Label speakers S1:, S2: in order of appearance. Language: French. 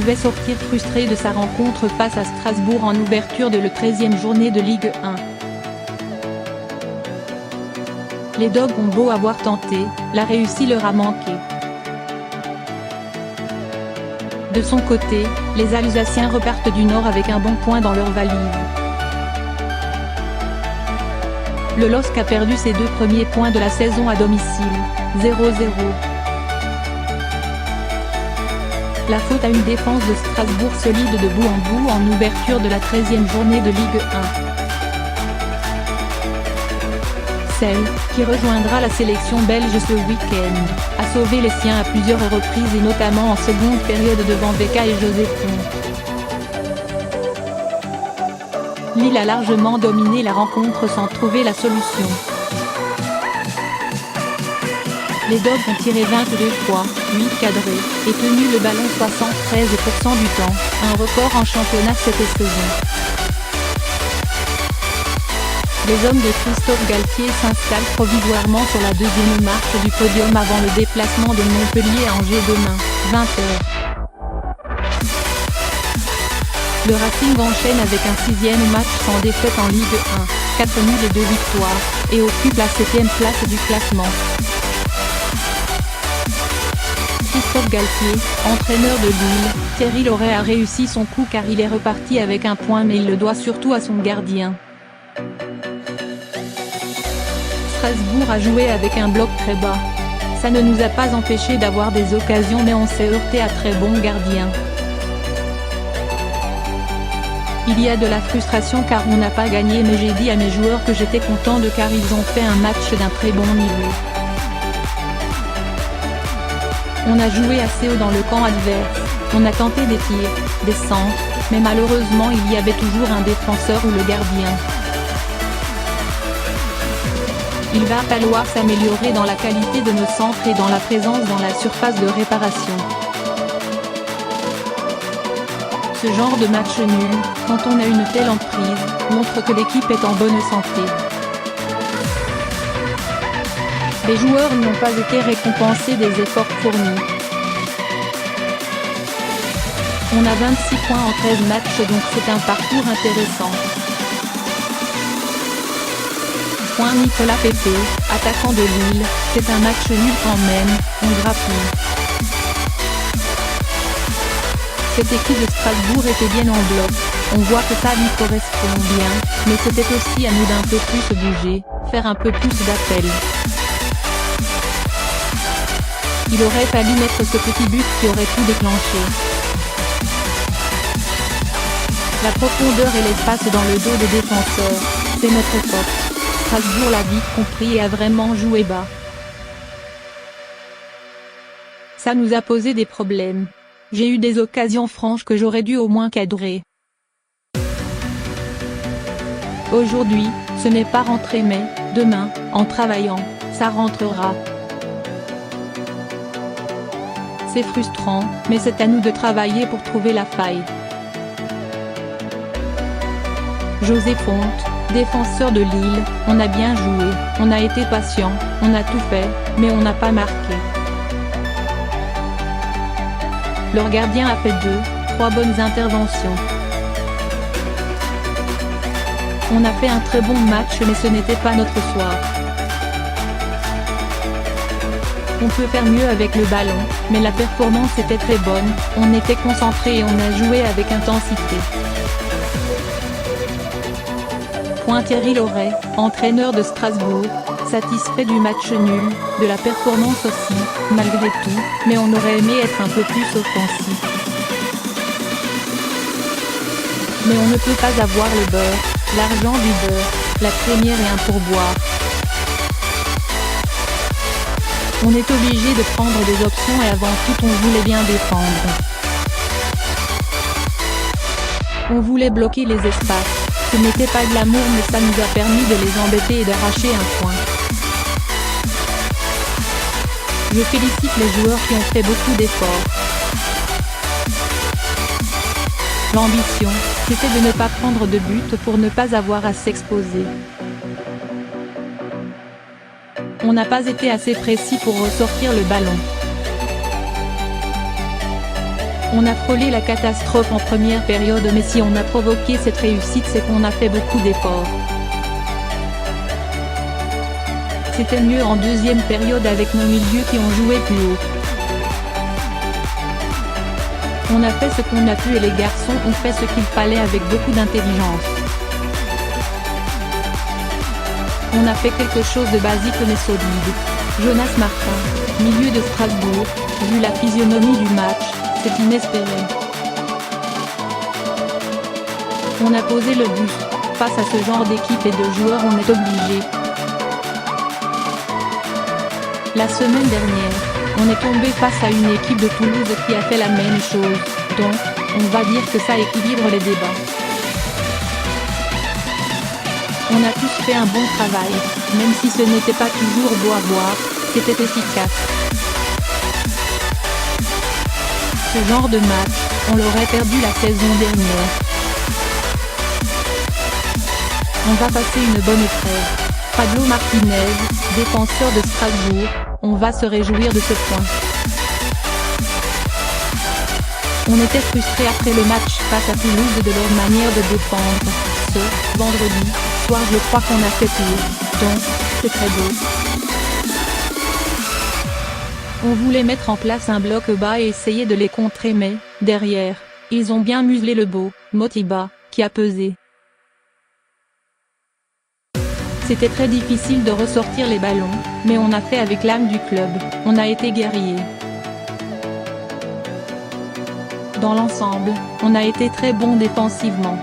S1: devait sortir frustré de sa rencontre face à Strasbourg en ouverture de la 13e journée de Ligue 1. Les Dogs ont beau avoir tenté, la réussite leur a manqué. De son côté, les Alsaciens repartent du Nord avec un bon point dans leur valise. Le LOSC a perdu ses 2 premiers points de la saison à domicile, 0-0. La faute à une défense de Strasbourg solide de bout en bout en ouverture de la 13e journée de Ligue 1. Celle, qui rejoindra la sélection belge ce week-end, a sauvé les siens à plusieurs reprises et notamment en seconde période devant Becca et José Font. Lille a largement dominé la rencontre sans trouver la solution. Les Dogs ont tiré 22 fois, 8 cadrés, et tenu le ballon 73% du temps, un record en championnat cette saison. Les hommes de Christophe Galtier s'installent provisoirement sur la 2e marche du podium avant le déplacement de Montpellier à Angers demain, 20h. Le Racing enchaîne avec un 6e match sans défaite en Ligue 1, 4 nuls et 2 victoires, et occupe la 7e place du classement. Christophe Galtier, entraîneur de Lille, Thierry Loret a réussi son coup car il est reparti avec un point mais il le doit surtout à son gardien. Strasbourg a joué avec un bloc très bas. Ça ne nous a pas empêché d'avoir des occasions mais on s'est heurté à très bons gardiens. Il y a de la frustration car on n'a pas gagné mais j'ai dit à mes joueurs que j'étais content de car ils ont fait un match d'un très bon niveau. On a joué assez haut dans le camp adverse, on a tenté des tirs, des centres, mais malheureusement il y avait toujours un défenseur ou le gardien. Il va falloir s'améliorer dans la qualité de nos centres et dans la présence dans la surface de réparation. Ce genre de match nul, quand on a une telle emprise, montre que l'équipe est en bonne santé. Les joueurs n'ont pas été récompensés des efforts fournis. On a 26 points en 13 matchs donc c'est un parcours intéressant. Point Nicolas Pepe, attaquant de Lille, c'est un match nul quand même, on grappille. Cette équipe de Strasbourg était bien en bloc, on voit que ça lui correspond bien, mais c'était aussi à nous d'un peu plus bouger, faire un peu plus d'appels. Il aurait fallu mettre ce petit but qui aurait tout déclenché. La profondeur et l'espace dans le dos des défenseurs, c'est notre force. Strasbourg l'a vite compris et a vraiment joué bas. Ça nous a posé des problèmes. J'ai eu des occasions franches que j'aurais dû au moins cadrer. Aujourd'hui, ce n'est pas rentré mais, demain, en travaillant, ça rentrera. C'est frustrant, mais c'est à nous de travailler pour trouver la faille. José Font, défenseur de Lille, on a bien joué, on a été patient, on a tout fait, mais on n'a pas marqué. Leur gardien a fait 2-3 bonnes interventions. On a fait un très bon match mais ce n'était pas notre soir. On peut faire mieux avec le ballon, mais la performance était très bonne, on était concentré et on a joué avec intensité. Thierry Loret, entraîneur de Strasbourg, satisfait du match nul, de la performance aussi, malgré tout, mais on aurait aimé être un peu plus offensif. Mais on ne peut pas avoir le beurre, l'argent du beurre, la crémière et un pourboire. On est obligé de prendre des options et avant tout on voulait bien défendre. On voulait bloquer les espaces. Ce n'était pas de l'amour mais ça nous a permis de les embêter et d'arracher un point. Je félicite les joueurs qui ont fait beaucoup d'efforts. L'ambition, c'était de ne pas prendre de but pour ne pas avoir à s'exposer. On n'a pas été assez précis pour ressortir le ballon. On a frôlé la catastrophe en première période, mais si on a provoqué cette réussite, c'est qu'on a fait beaucoup d'efforts. C'était mieux en deuxième période avec nos milieux qui ont joué plus haut. On a fait ce qu'on a pu et les garçons ont fait ce qu'il fallait avec beaucoup d'intelligence. On a fait quelque chose de basique mais solide. Jonas Martin, milieu de Strasbourg, vu la physionomie du match, c'est inespéré. On a posé le buste. Face à ce genre d'équipe et de joueurs, on est obligé. La semaine dernière, on est tombé face à une équipe de Toulouse qui a fait la même chose, donc, on va dire que ça équilibre les débats. On a tous fait un bon travail, même si ce n'était pas toujours beau à voir, c'était efficace. Ce genre de match, on l'aurait perdu la saison dernière. On va passer une bonne épreuve. Pablo Martinez, défenseur de Strasbourg, on va se réjouir de ce point. On était frustrés après le match face à Toulouse de leur manière de défendre. Ce vendredi soir, je crois qu'on a fait pire, donc c'est très beau. On voulait mettre en place un bloc bas et essayer de les contrer, mais derrière, ils ont bien muselé le beau Motiba, qui a pesé. C'était très difficile de ressortir les ballons, mais on a fait avec l'âme du club, on a été guerriers. Dans l'ensemble, on a été très bon défensivement.